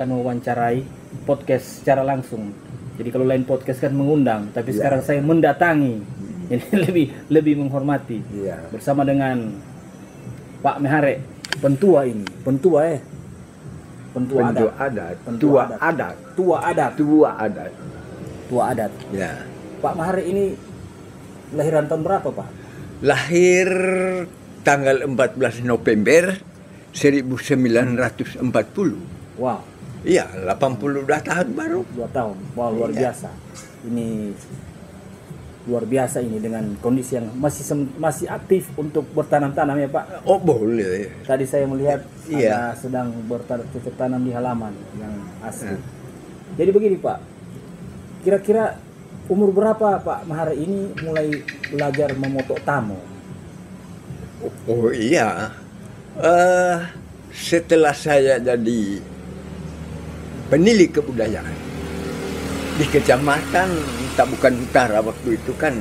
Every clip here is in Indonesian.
akan mewawancarai podcast secara langsung. Jadi kalau lain podcast kan mengundang, tapi sekarang saya mendatangi. Ini lebih menghormati. Bersama dengan Pak Mehare, pentua ini. Pentua adat. Ya. Pak Mehare ini lahiran tahun berapa, Pak? Lahir tanggal 14 November 1940. Wow. Iya, 82 tahun baru. 2 tahun. Wow, luar biasa. Ini luar biasa ini dengan kondisi yang masih aktif untuk bertanam-tanam ya, Pak. Oh, boleh. Tadi saya melihat Anda sedang bercocok tanam di halaman yang asli. Jadi begini, Pak. Kira-kira umur berapa Pak Mehare ini mulai belajar memotok tamo? Oh iya. Setelah saya jadi penilik kebudayaan di kecamatan Tabukan Utara waktu itu kan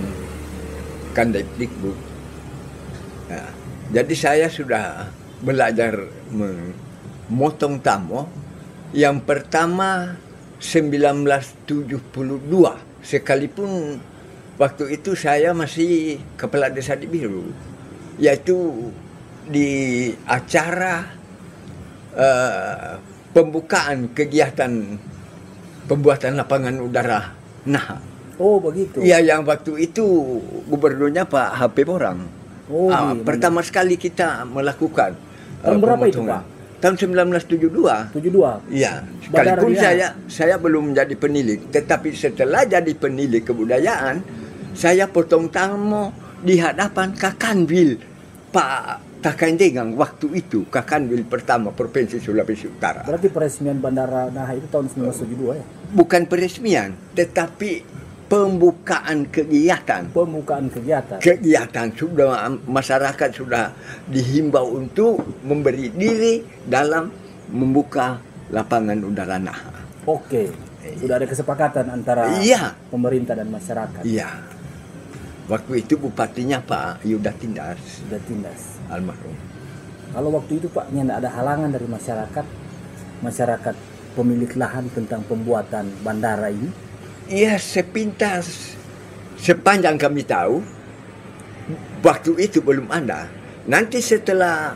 Kandekdikbud. Nah, jadi saya sudah belajar memotong tamo. Yang pertama 1972, sekalipun waktu itu saya masih kepala desa di Biru, yaitu di acara pembukaan kegiatan pembuatan lapangan udara Naha. Oh begitu. Iya, yang waktu itu gubernurnya Pak HP Borang. Pertama sekali kita melakukan tahun berapa itu, Pak? Tahun 1972. 72. Iya. Sekalipun saya belum menjadi penilik, tetapi setelah jadi penilik kebudayaan, saya potong tamo di hadapan Kakanwil Pak Takaindegang waktu itu, Kakanwil pertama Provinsi Sulawesi Utara. Berarti peresmian Bandara Naha itu tahun 1972 ya? Bukan peresmian, tetapi pembukaan kegiatan. Kegiatan sudah masyarakat sudah dihimbau untuk memberi diri dalam membuka lapangan udara Naha. Oke, sudah ada kesepakatan antara pemerintah dan masyarakat. Iya. Waktu itu bupatinya Pak Yuda Tindas. Almarhum. Kalau waktu itu Pak, tidak ada halangan dari masyarakat pemilik lahan tentang pembuatan bandara ini? Iya, sepintas sepanjang kami tahu waktu itu belum ada. Nanti setelah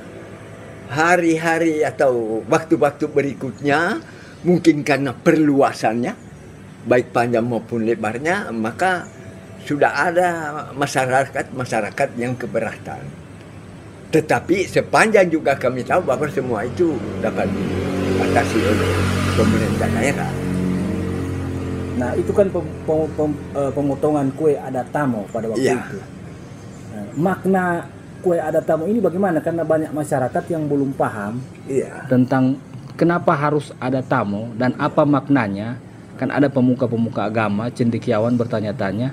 hari-hari atau waktu-waktu berikutnya, mungkin karena perluasannya baik panjang maupun lebarnya, maka sudah ada masyarakat yang keberatan. Tetapi sepanjang juga kami tahu bahwa semua itu dapat diatasi oleh pemerintah daerah. Nah, itu kan pemotongan kue adat tamo pada waktu itu. Nah, makna kue adat tamo ini bagaimana? Karena banyak masyarakat yang belum paham tentang kenapa harus ada tamo dan apa maknanya. Kan ada pemuka-pemuka agama, cendekiawan bertanya-tanya,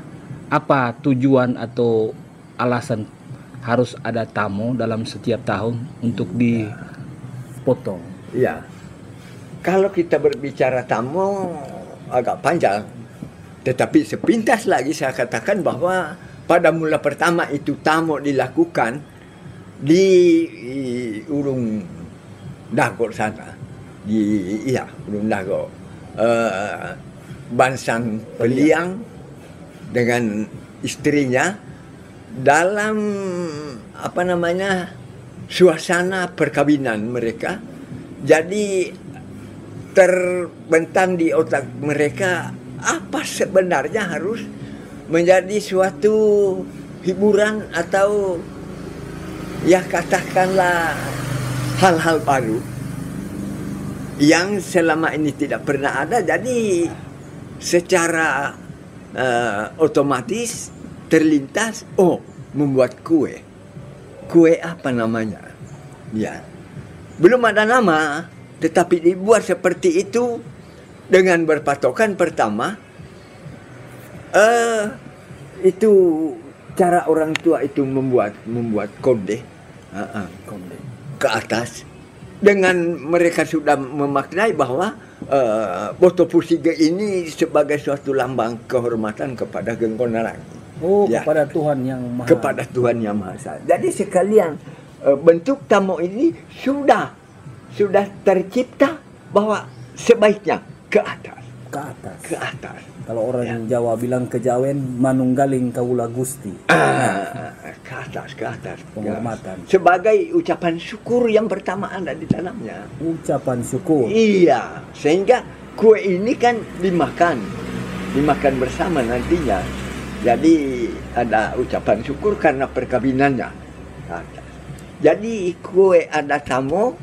apa tujuan atau alasan harus ada tamo dalam setiap tahun untuk dipotong? Iya. Kalau kita berbicara tamo agak panjang, tetapi sepintas lagi saya katakan bahwa pada mula pertama itu tamo dilakukan di Urung Dago sana, Urung Dago, Bansang Peliang dengan istrinya dalam suasana perkawinan mereka. Jadi terbentang di otak mereka apa sebenarnya harus menjadi suatu hiburan atau ya katakanlah hal-hal baru yang selama ini tidak pernah ada. Jadi secara otomatis terlintas, membuat kue apa namanya? Ya, belum ada nama, tetapi dibuat seperti itu dengan berpatokan pertama, itu cara orang tua itu membuat konde ke atas, dengan mereka sudah memaknai bahwa Boto Pusiga ini sebagai suatu lambang kehormatan kepada Genggonarang. Kepada Tuhan Yang Maha. Kepada Tuhan Yang Maha Esa. Jadi sekalian bentuk tamo ini sudah tercipta bahwa sebaiknya ke atas. Ke atas. Ke atas. Kalau orang Jawa bilang kejawen manunggaling kaula Gusti. Ke atas, ke atas. Penghormatan. Sebagai ucapan syukur yang pertama ada di dalamnya. Ucapan syukur. Iya, sehingga kue ini kan dimakan bersama nantinya. Jadi ada ucapan syukur karena perkawinannya. Ke atas. Jadi kue adat tamu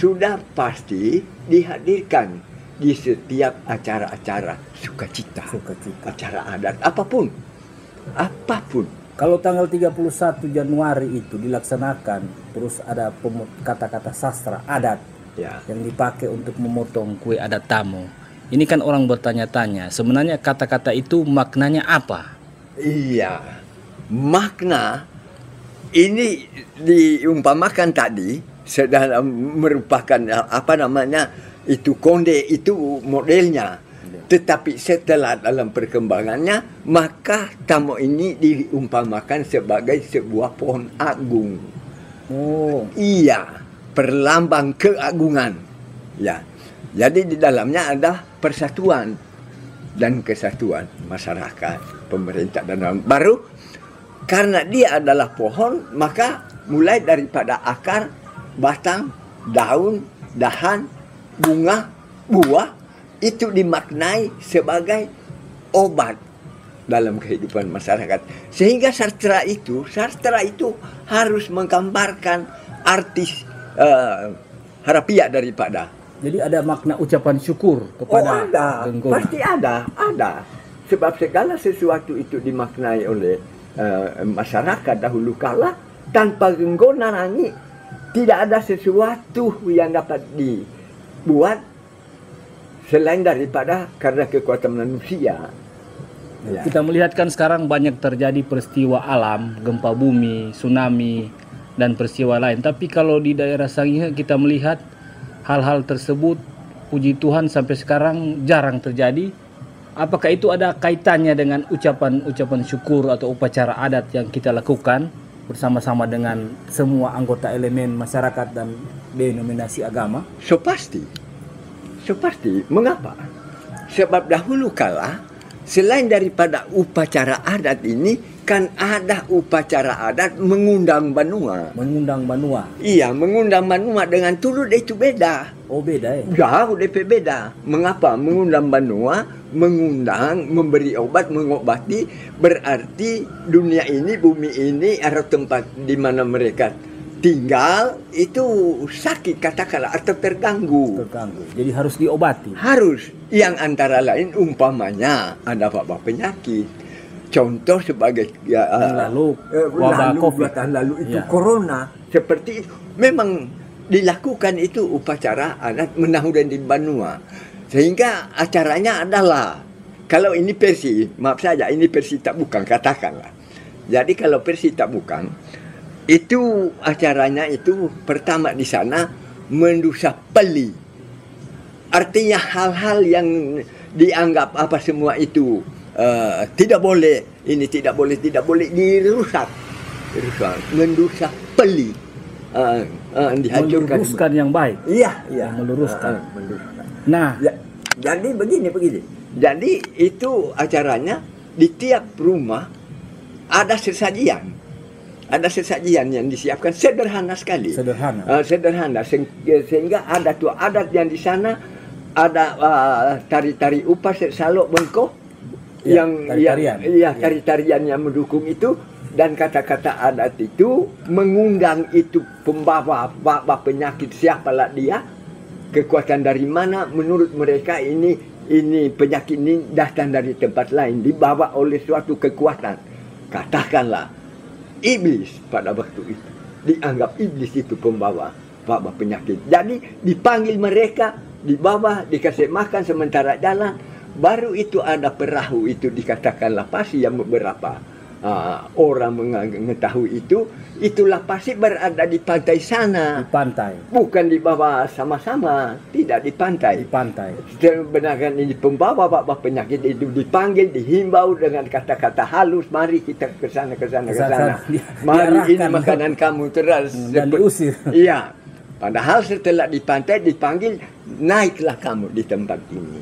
sudah pasti dihadirkan di setiap acara-acara sukacita, acara adat apapun. Kalau tanggal 31 Januari itu dilaksanakan, terus ada kata-kata sastra adat yang dipakai untuk memotong kue adat tamu. Ini kan orang bertanya-tanya, sebenarnya kata-kata itu maknanya apa? Iya, makna ini diumpamakan tadi sedang merupakan itu konde, itu modelnya. Tetapi setelah dalam perkembangannya, maka tamu ini diumpamakan sebagai sebuah pohon agung. Oh, iya, perlambang keagungan. Ya, jadi di dalamnya ada persatuan dan kesatuan masyarakat, pemerintah dan baru. Karena dia adalah pohon, maka mulai daripada akar, batang, daun, dahan, bunga, buah itu dimaknai sebagai obat dalam kehidupan masyarakat. Sehingga sastra itu harus menggambarkan artis harafiah daripada. jadi ada makna ucapan syukur kepada Genggona. Pasti ada. Sebab segala sesuatu itu dimaknai oleh masyarakat dahulu kala. Tanpa Genggona nanti tidak ada sesuatu yang dapat dibuat selain daripada karena kekuatan manusia. Ya. Kita melihatkan sekarang banyak terjadi peristiwa alam, gempa bumi, tsunami, dan peristiwa lain. Tapi kalau di daerah Sangihe kita melihat hal-hal tersebut, puji Tuhan sampai sekarang jarang terjadi. Apakah itu ada kaitannya dengan ucapan syukur atau upacara adat yang kita lakukan bersama-sama dengan semua anggota elemen masyarakat dan denominasi agama? So pasti. Mengapa? Sebab dahulu kala selain daripada upacara adat ini kan ada upacara adat mengundang banua. Iya, mengundang banua dengan turut itu beda. Oh, beda ya? Jauh DP beda. Mengapa? Mengundang banua, memberi obat, mengobati, berarti dunia ini, bumi ini, atau tempat di mana mereka tinggal itu sakit katakanlah atau terganggu. Jadi harus diobati. Harus. Yang antara lain umpamanya ada wabah penyakit. Contoh sebagai wabah COVID tahun lalu itu corona. Seperti itu. Memang dilakukan itu upacara adat menahudan di Banua. Sehingga acaranya adalah kalau ini versi, maaf saja ini versi tak bukan katakanlah. Jadi kalau versi tak bukan itu acaranya itu pertama di sana mendusa peli. Artinya hal-hal yang dianggap apa semua itu tidak boleh, ini tidak boleh dirusak. Mendusa peli. Dihancurkan. Meluruskan yang baik. Iya. Meluruskan. Nah, jadi begini. Jadi itu acaranya di tiap rumah ada sesajian. Ada sesajian yang disiapkan sederhana sekali. Sederhana. Sehingga ada tuh adat yang di sana ada tari-tari upas salok bengkok tari-tarian yang mendukung itu dan kata-kata adat itu mengundang itu pembawa penyakit siapalah dia, kekuatan dari mana menurut mereka ini penyakit ini datang dari tempat lain, dibawa oleh suatu kekuatan. Katakanlah iblis pada waktu itu. Dianggap iblis itu pembawa penyakit. Jadi dipanggil mereka, dibawa, dikasih makan sementara jalan. Baru itu ada perahu itu dikatakanlah pasti yang beberapa orang mengetahui itu. Itulah pasti berada di pantai sana. Di pantai. Bukan di bawah sama-sama. Tidak di pantai. Di pantai. Sebenarnya ini pembawa penyakit itu dipanggil, dihimbau dengan kata-kata halus. Mari kita ke sana. Mari ini makanan kamu terus. Dan diusir. Iya. Padahal setelah di pantai dipanggil, naiklah kamu di tempat ini.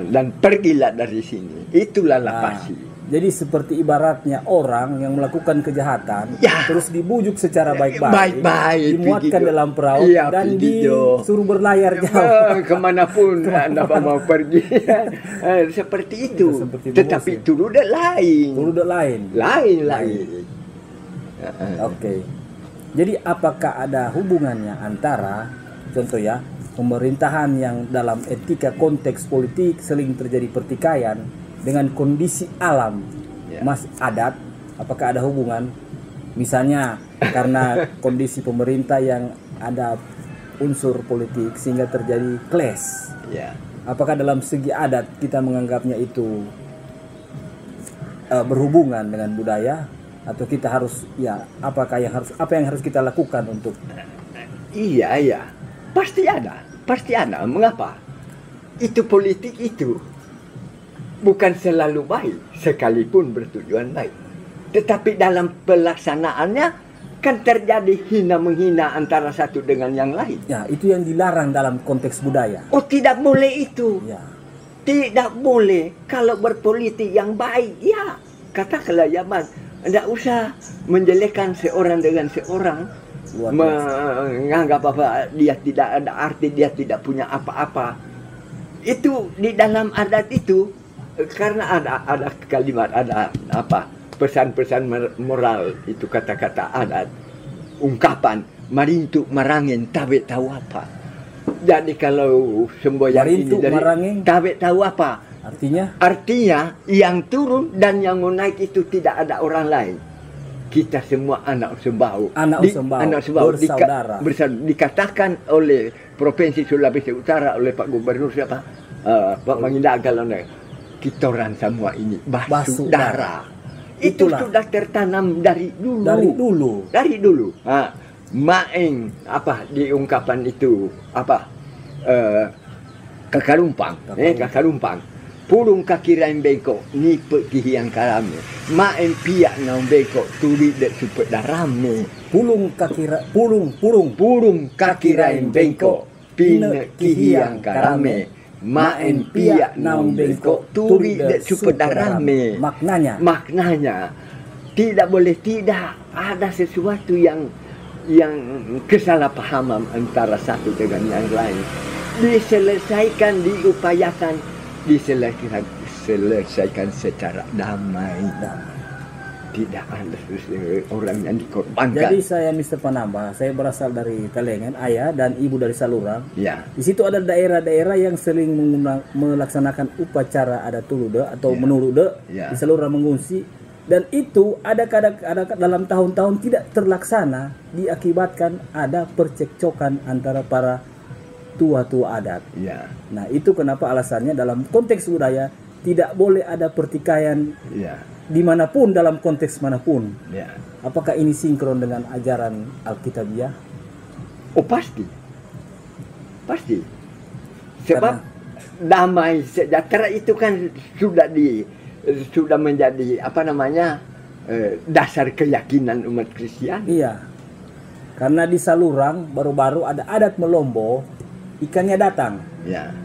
Dan pergilah dari sini. Itulah lapasi. Jadi seperti ibaratnya orang yang melakukan kejahatan, terus dibujuk secara baik-baik, dimuatkan dalam perahu, dan disuruh berlayar jauh. Kemanapun Anda mau pergi. Seperti itu. Tetapi turut lain. Lain. Oke. Jadi apakah ada hubungannya antara, contoh ya, pemerintahan yang dalam etika konteks politik sering terjadi pertikaian dengan kondisi alam mas adat, apakah ada hubungan? Misalnya karena kondisi pemerintah yang ada unsur politik sehingga terjadi clash. Apakah dalam segi adat kita menganggapnya itu berhubungan dengan budaya, atau kita harus apa yang harus kita lakukan untuk? Iya, pasti ada. Mengapa? Itu politik itu bukan selalu baik, sekalipun bertujuan baik. Tetapi dalam pelaksanaannya kan terjadi hina-menghina antara satu dengan yang lain. Ya, itu yang dilarang dalam konteks budaya. Oh, tidak boleh itu. Tidak boleh. Kalau berpolitik yang baik, katakanlah Mas, tidak usah menjelekkan seorang dengan seorang, menganggap apa dia tidak ada arti, dia tidak punya apa-apa. Itu di dalam adat itu. Karena ada kalimat, ada pesan-pesan moral, itu kata-kata adat, ungkapan marintu marangin tabe tahu apa. Jadi kalau semboyan ini dari tabe tahu apa, artinya yang turun dan yang mau naik itu tidak ada orang lain. Kita semua anak sembau, bersaudara. Dikatakan oleh Provinsi Sulawesi Utara oleh Pak Gubernur Pak Mangindagal, kita orang semua ini basudara. Itu sudah tertanam dari dulu. Maeng di ungkapan itu kakarumpang. Pulung kakirain bengkok nipe kihiang karame. Maeng piak naung bengkok turi dek supet darame. Pulung kakirain bengkok pine kihiang karame. Maen piak naung bengkok turi dek superdarame. Maknanya tidak boleh tidak ada sesuatu yang kesalahpahaman antara satu dengan yang lain. Diselesaikan, diupayakan, diselesaikan secara damai. Tidak ada orang yang dikorbankan. Jadi saya Mr. Panambah, saya berasal dari Talengan, ayah dan ibu dari Salurang. Di situ ada daerah-daerah yang sering melaksanakan upacara adat Tulude atau Menurude di Salurang Mengungsi, dan itu ada dalam tahun-tahun tidak terlaksana diakibatkan ada percekcokan antara para tua-tua adat. Nah, itu kenapa alasannya dalam konteks budaya tidak boleh ada pertikaian. Dimanapun, dalam konteks manapun. Apakah ini sinkron dengan ajaran Alkitabiah? Oh, pasti. Sebab damai sejahtera itu kan sudah menjadi dasar keyakinan umat Kristiani. Iya. Karena di Salurang baru-baru ada adat melombo, ikannya datang.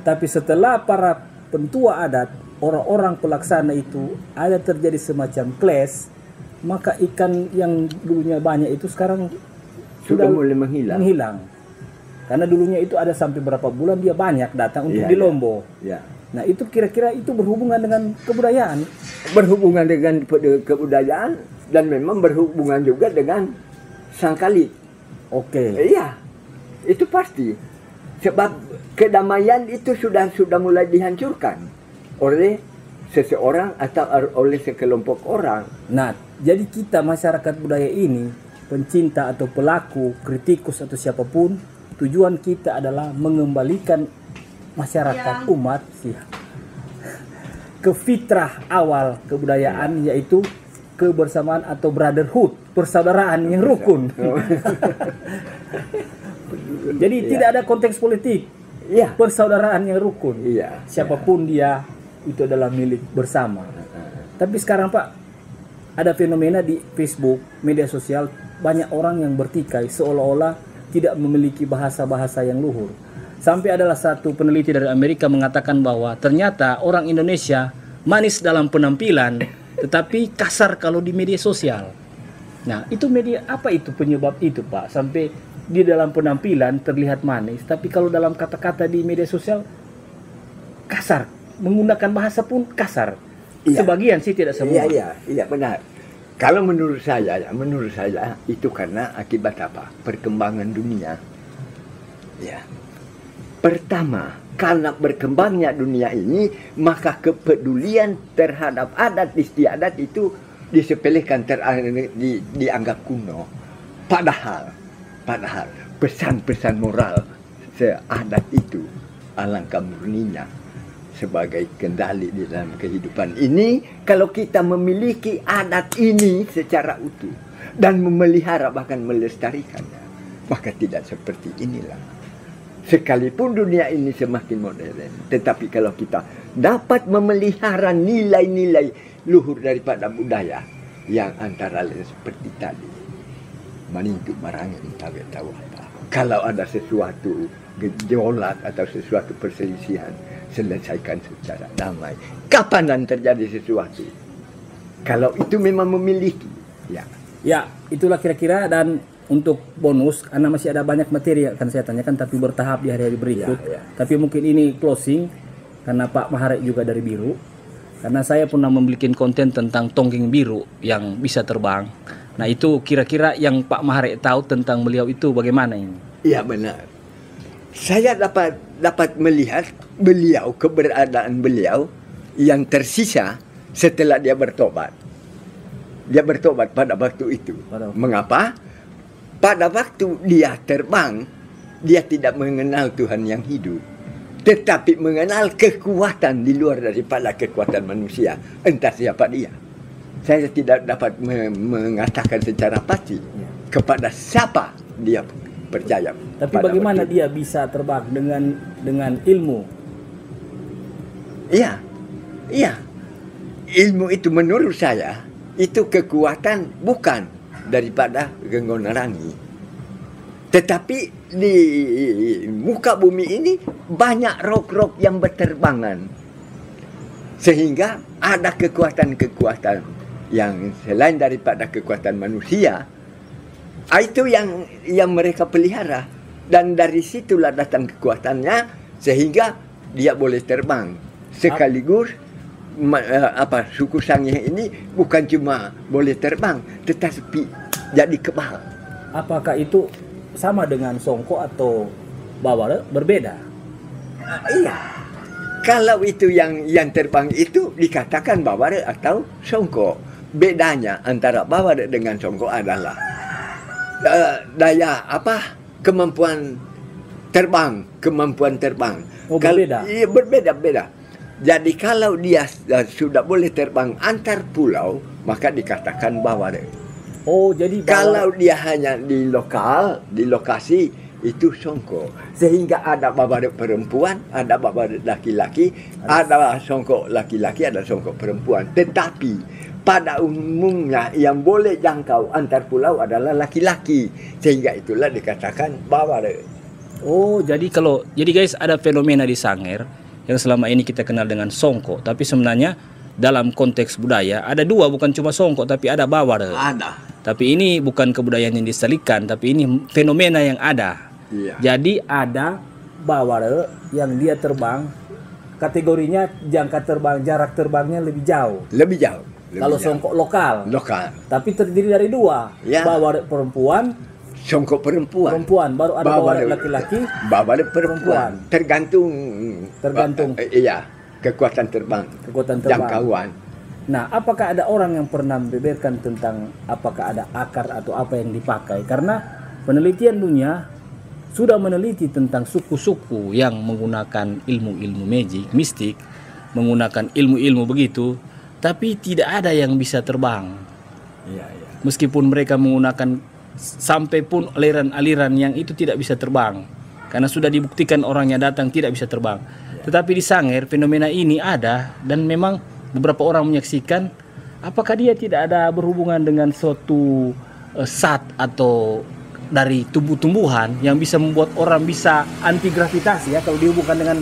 Tapi setelah para pentua adat, orang-orang pelaksana itu ada terjadi semacam clash, maka ikan yang dulunya banyak itu sekarang sudah mulai menghilang. Karena dulunya itu ada sampai berapa bulan dia banyak datang untuk di Lombo. Nah, itu kira-kira itu berhubungan dengan kebudayaan. Berhubungan dengan kebudayaan dan memang berhubungan juga dengan sang kali. Iya, itu pasti. Sebab kedamaian itu sudah mulai dihancurkan oleh seseorang atau oleh sekelompok orang. Nah, jadi kita masyarakat budaya ini, pencinta atau pelaku, kritikus atau siapapun, tujuan kita adalah mengembalikan masyarakat umat ke fitrah awal kebudayaan, yaitu kebersamaan atau brotherhood, persaudaraan yang rukun. Jadi tidak ada konteks politik. Persaudaraan yang rukun. Siapapun dia, itu adalah milik bersama. Tapi sekarang Pak, ada fenomena di Facebook, media sosial, banyak orang yang bertikai seolah-olah tidak memiliki bahasa-bahasa yang luhur. Sampai adalah satu peneliti dari Amerika mengatakan bahwa ternyata orang Indonesia manis dalam penampilan, tetapi kasar kalau di media sosial. Nah, itu media apa itu penyebab itu, Pak? Sampai di dalam penampilan terlihat manis, tapi kalau dalam kata-kata di media sosial kasar, menggunakan bahasa pun kasar. Iya. Sebagian sih, tidak semua. Iya benar. Kalau menurut saya itu karena akibat apa? Perkembangan dunia. Ya. Pertama, karena berkembangnya dunia ini, maka kepedulian terhadap adat istiadat itu disepelekan, dianggap kuno. Padahal pesan-pesan moral seadat itu alangkah murninya sebagai kendali di dalam kehidupan ini. Kalau kita memiliki adat ini secara utuh dan memelihara bahkan melestarikannya, maka tidak seperti inilah. Sekalipun dunia ini semakin modern, tetapi kalau kita dapat memelihara nilai-nilai luhur daripada budaya yang antara lain seperti tadi, maningku marangin tahu apa. Kalau ada sesuatu gejolak atau sesuatu perselisihan, selesaikan secara damai. Kapanan terjadi sesuatu? Kalau itu memang memiliki, ya. Ya, itulah kira-kira. Dan untuk bonus, karena masih ada banyak materi yang akan saya tanyakan, tapi bertahap di hari-hari berikut. Tapi mungkin ini closing, karena Pak Maharek juga dari Biru. Karena saya pernah membuat konten tentang tonggeng biru yang bisa terbang. Nah, itu kira-kira yang Pak Maharek tahu tentang beliau itu bagaimana ini? Iya benar. Saya dapat melihat keberadaan beliau yang tersisa setelah dia bertobat. Dia bertobat pada waktu itu. Mengapa? Pada waktu dia terbang, dia tidak mengenal Tuhan yang hidup, tetapi mengenal kekuatan di luar daripada kekuatan manusia, entah siapa dia. Saya tidak dapat mengatakan secara pasti kepada siapa dia percaya. Tapi bagaimana dia bisa terbang dengan ilmu? Iya. Ilmu itu menurut saya itu kekuatan bukan daripada Genggong Narangi. Tetapi di muka bumi ini banyak roh-roh yang berterbangan. Sehingga ada kekuatan-kekuatan yang selain daripada kekuatan manusia. Itu yang mereka pelihara. Dan dari situlah datang kekuatannya sehingga dia boleh terbang. Sekaligus suku Sangihe ini bukan cuma boleh terbang, tetapi jadi kebal. Apakah itu sama dengan Songko atau Bawara? Berbeda? Iya. Kalau itu yang terbang itu dikatakan Bawara atau Songko. Bedanya antara Bawara dengan Songko adalah daya kemampuan terbang. Oh, berbeda. Iya, berbeda. Jadi kalau dia sudah boleh terbang antar pulau, maka dikatakan Bawara. Oh, jadi kalau dia hanya di lokasi itu Songko. Sehingga ada Bawara perempuan, ada Bawara laki-laki, ada Songko laki-laki, ada Songko perempuan. Tetapi pada umumnya yang boleh jangkau antar pulau adalah laki-laki. Sehingga itulah dikatakan Bawara. Oh, jadi guys, ada fenomena di Sangir yang selama ini kita kenal dengan Songko, tapi sebenarnya dalam konteks budaya ada dua, bukan cuma Songko tapi ada Bawara. Ada. Tapi ini bukan kebudayaan yang diselipkan, tapi ini fenomena yang ada. Iya. Jadi ada Bawara yang dia terbang, kategorinya jarak terbangnya lebih jauh. Kalau Songko lokal. Tapi terdiri dari dua. Ya. Bawara perempuan, Songko perempuan, baru ada Bawara laki-laki, Bawara perempuan. Tergantung iya, kekuatan terbang. Jangkauan. Nah, apakah ada orang yang pernah membeberkan tentang apakah ada akar atau apa yang dipakai? Karena penelitian dunia sudah meneliti tentang suku-suku yang menggunakan ilmu-ilmu magic, mistik, menggunakan ilmu-ilmu begitu, tapi tidak ada yang bisa terbang. Iya. Meskipun mereka menggunakan sampai pun aliran-aliran yang itu tidak bisa terbang, karena sudah dibuktikan orang yang datang tidak bisa terbang. Tetapi di Sangir fenomena ini ada, dan memang beberapa orang menyaksikan. Apakah dia tidak ada berhubungan dengan suatu sat atau dari tumbuh-tumbuhan yang bisa membuat orang bisa anti gravitasi ya, kalau dihubungkan dengan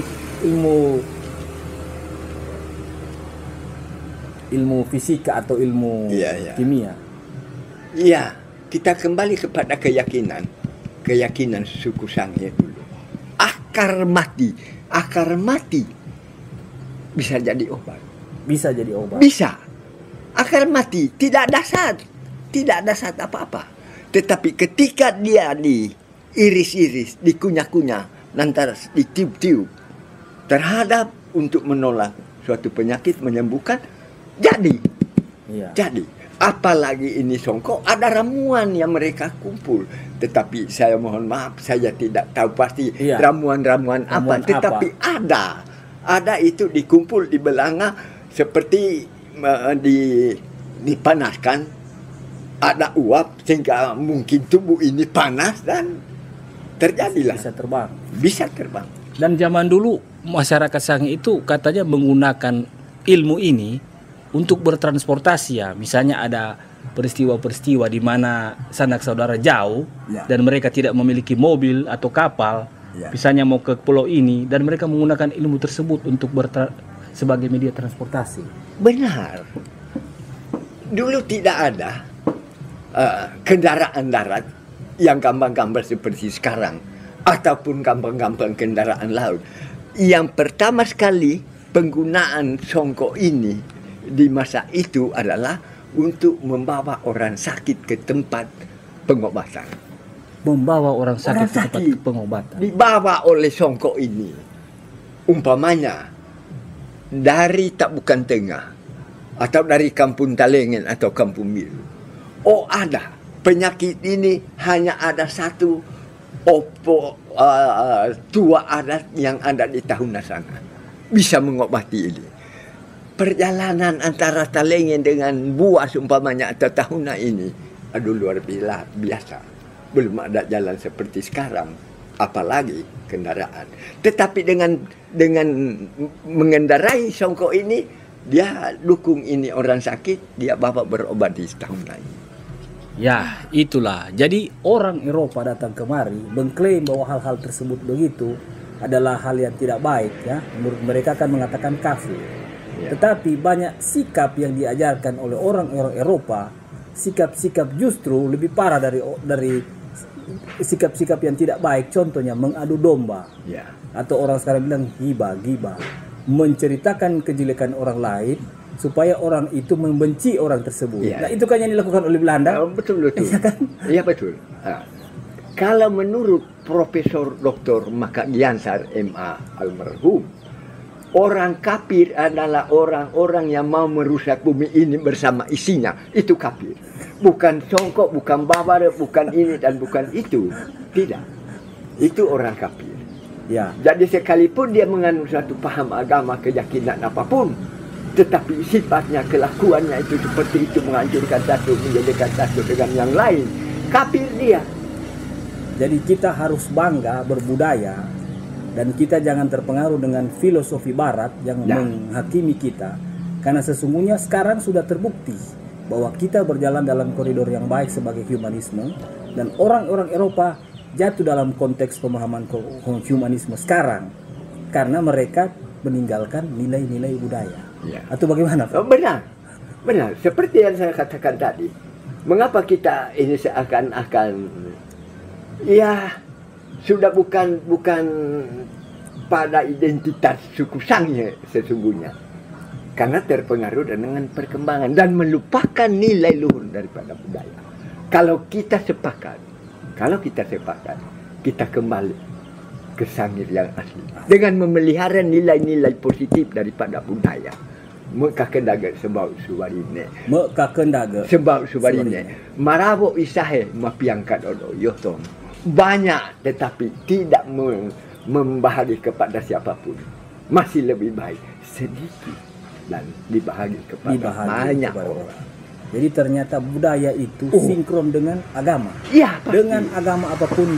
ilmu fisika atau ilmu kimia. Iya, kita kembali kepada keyakinan suku Sanghe dulu. Akar mati bisa jadi obat. Bisa jadi obat. Bisa. Akar mati tidak ada zat apa-apa. Tetapi ketika dia diiris-iris, dikunyah-kunyah, lantas ditiup-tiup terhadap untuk menolak suatu penyakit, menyembuhkan, jadi. Jadi, apalagi ini songkok, ada ramuan yang mereka kumpul. Tetapi saya mohon maaf, saya tidak tahu pasti ramuan-ramuan apa. Tetapi ada itu dikumpul di belanga seperti dipanaskan, ada uap sehingga mungkin tubuh ini panas dan terjadilah bisa terbang. Dan zaman dulu masyarakat Sanghe itu katanya menggunakan ilmu ini untuk bertransportasi ya. Misalnya ada peristiwa-peristiwa di mana sanak saudara jauh dan mereka tidak memiliki mobil atau kapal, misalnya mau ke pulau ini, dan mereka menggunakan ilmu tersebut untuk sebagai media transportasi. Benar. Dulu tidak ada kendaraan darat yang gampang-gampang seperti sekarang, ataupun gampang-gampang kendaraan laut. Yang pertama sekali penggunaan songkok ini di masa itu adalah untuk membawa orang sakit ke tempat pengobatan. Membawa orang sakit ke tempat pengobatan. Dibawa oleh songkok ini. Umpamanya dari Tabukan Tengah atau dari Kampung Talengen atau Kampung Milu. Oh, ada penyakit ini hanya ada satu tua adat yang ada di Tahuna sana bisa mengobati ini. Perjalanan antara Talengen dengan Buas umpamanya atau Tahuna ini, aduh luar biasa. Belum ada jalan seperti sekarang, apalagi kendaraan. Tetapi dengan mengendarai songkok ini, dia dukung ini orang sakit, dia bawa berobat di Tahuna ini. Ya, itulah. Jadi orang Eropa datang kemari mengklaim bahwa hal-hal tersebut begitu adalah hal yang tidak baik ya. Menurut mereka akan mengatakan kafir. Tetapi banyak sikap yang diajarkan oleh orang-orang Eropa, sikap-sikap justru lebih parah dari sikap-sikap yang tidak baik. Contohnya mengadu domba, atau orang sekarang bilang gibah, menceritakan kejelekan orang lain supaya orang itu membenci orang tersebut. Nah, itu kan yang dilakukan oleh Belanda. Betul. Iya kan? Iya betul. Kalau menurut Profesor Dr. Maka Giansar MA almarhum, orang kafir adalah orang-orang yang mau merusak bumi ini bersama isinya. Itu kafir. Bukan songkok, bukan babar, bukan ini dan bukan itu. Tidak. Itu orang kafir. Ya. Jadi sekalipun dia menganut suatu paham agama, keyakinan apapun, tetapi sifatnya, kelakuannya itu seperti itu, menghancurkan satu, menjadikan satu dengan yang lain, kafir dia. Jadi kita harus bangga berbudaya, dan kita jangan terpengaruh dengan filosofi barat yang menghakimi kita. Karena sesungguhnya sekarang sudah terbukti bahwa kita berjalan dalam koridor yang baik sebagai humanisme, dan orang-orang Eropa jatuh dalam konteks pemahaman humanisme sekarang karena mereka meninggalkan nilai-nilai budaya. Atau bagaimana, Pak? Benar. Seperti yang saya katakan tadi, mengapa kita ini seakan-akan sudah bukan pada identitas suku Sanghe sesungguhnya, karena terpengaruh dengan perkembangan dan melupakan nilai luhur daripada budaya. Kalau kita sepakat, kita kembali ke Sangir yang asli dengan memelihara nilai-nilai positif daripada budaya. Mekakendaga sebab subarine. Sebab subarine. Marabo isahe mapiangkat odo yotong. Banyak tetapi tidak membahagi kepada siapapun. Masih lebih baik sedikit dan dibahagi kepada banyak orang. Jadi ternyata budaya itu sinkron dengan agama. Iya, pasti. Dengan agama apapun.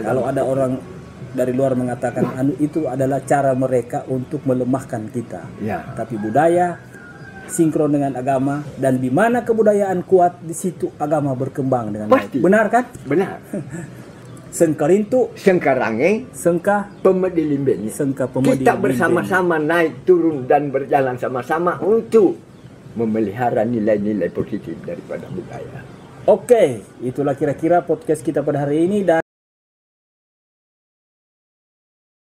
Kalau ada orang dari luar mengatakan itu adalah cara mereka untuk melemahkan kita. Tapi budaya sinkron dengan agama, dan di mana kebudayaan kuat di situ agama berkembang dengan Pasti. baik. Benar kan? Benar. Sengkarintu, Sengkarange sengkah, pemedi limbenya. sengkah pemedi. Kita bersama-sama naik turun dan berjalan sama-sama untuk memelihara nilai-nilai positif daripada budaya. Oke, itulah kira-kira podcast kita pada hari ini. Dan